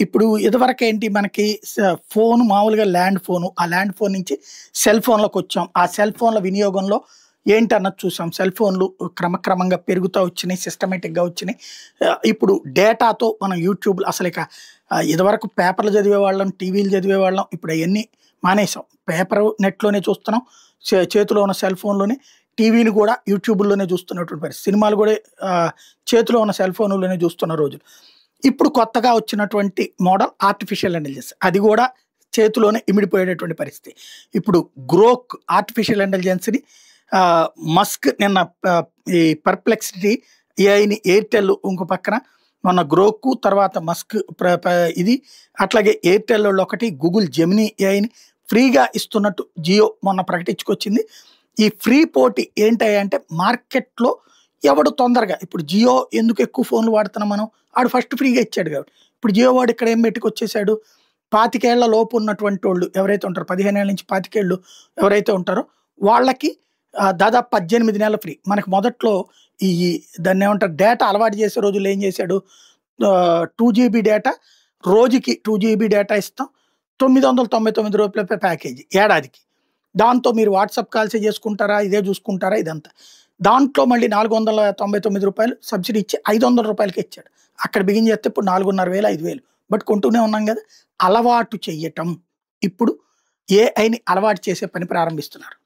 ఇప్పుడు ఇదివరకేంటి మనకి ఫోను మామూలుగా ల్యాండ్ ఫోను. ఆ ల్యాండ్ ఫోన్ నుంచి సెల్ ఫోన్‌లోకొచ్చాం. ఆ సెల్ ఫోన్‌ల వినియోగంలో ఏంటన్నది చూసాం. సెల్ ఫోన్‌లు క్రమక్రమంగా పెరుగుతా వచ్చినియి. సిస్టమేటిక్‌గా వచ్చినియి. ఇప్పుడు డేటాతో మనం యూట్యూబ్‌లో ఇదివరకు పేపర్‌లు చదివేవాళ్ళం, టీవీలు చదివేవాళ్ళం. ఇప్పుడు అయన్నీ మానేసాం. పేపరు నెట్‌లోనే చూస్తున్నాం. చేతిలో ఉన్న సెల్ ఫోన్‌లోనే టీవీని కూడా యూట్యూబుల్లోనే చూస్తున్నటువంటి పరిస్థితి. సినిమాలు కూడా చేతిలో ఉన్న సెల్ ఫోనుల్లోనే చూస్తున్న రోజులు. ఇప్పుడు కొత్తగా వచ్చినటువంటి మోడల్ ఆర్టిఫిషియల్ ఇంటెలిజెన్స్. అది గూడా చేతిలోనే ఇమిడిపోయేటటువంటి పరిస్థితి. ఇప్పుడు గ్రోక్ ఆర్టిఫిషియల్ ఇంటెలిజెన్స్‌ని ఆహ్, మస్క్ నిన్న ఈ పర్‌ప్లెక్సిటీ ఏఐని ఎయిర్‌టెల్ ఇంకో పక్కన మొన్న గ్రోకు తర్వాత మస్క్ ప్ర ప ఇది అట్లాగే ఎయిర్‌టెల్‌లోళ్ళొకటి గూగుల్ జెమినీ ఏఐని ఫ్రీగా ఇస్తున్నట్టు జియో మొన్న ప్రకటించుకొచ్చింది. ఈ ఫ్రీ పోటీ ఏంటయ్యంటే మార్కెట్‌లో ఎవడు తొందరగా ఇప్పుడు జియో ఎందుకు ఎక్కువ ఫోన్‌లు వాడుతున్నాం మనం? ఆడు ఫస్ట్ ఫ్రీగా ఇచ్చాడు కాబట్టి. ఇప్పుడు జియో వాడు ఇక్కడ ఏం పెట్టుకొచ్చేసాడు? 25 ఏళ్ల లోపు ఉన్నటువంటోళ్ళు ఎవరైతే ఉంటారో 15 ఏళ్ల నుంచి 25 ఏళ్ళు ఎవరైతే ఉంటారో వాళ్ళకి దాదాపు 18 నెలలు ఫ్రీ. మనకు మొదట్లో ఈ దాన్నేమంటారు డేటా అలవాటు చేసే రోజుల్లో ఏం చేశాడు? 2 జీబీ డేటా రోజుకి 2 జీబీ డేటా ఇస్తాం. రూ. 999 ప్యాకేజీ ఏడాదికి. దాంతో మీరు వాట్సాప్ కాల్సే చేసుకుంటారా? ఇదే చూసుకుంటారా? ఇదంతా. దాంట్లో మళ్ళీ రూ. 499 సబ్సిడీ ఇచ్చి రూ. 500కే ఇచ్చాడు. అక్కడ బిగిన్ చేస్తే ఇప్పుడు 4,500, 5,000 బట్ కొంటూనే ఉన్నాం గదా! అలవాటు చెయ్యటం. ఇప్పుడు ఏఐని అలవాటు చేసే పని ప్రారంభిస్తున్నారు.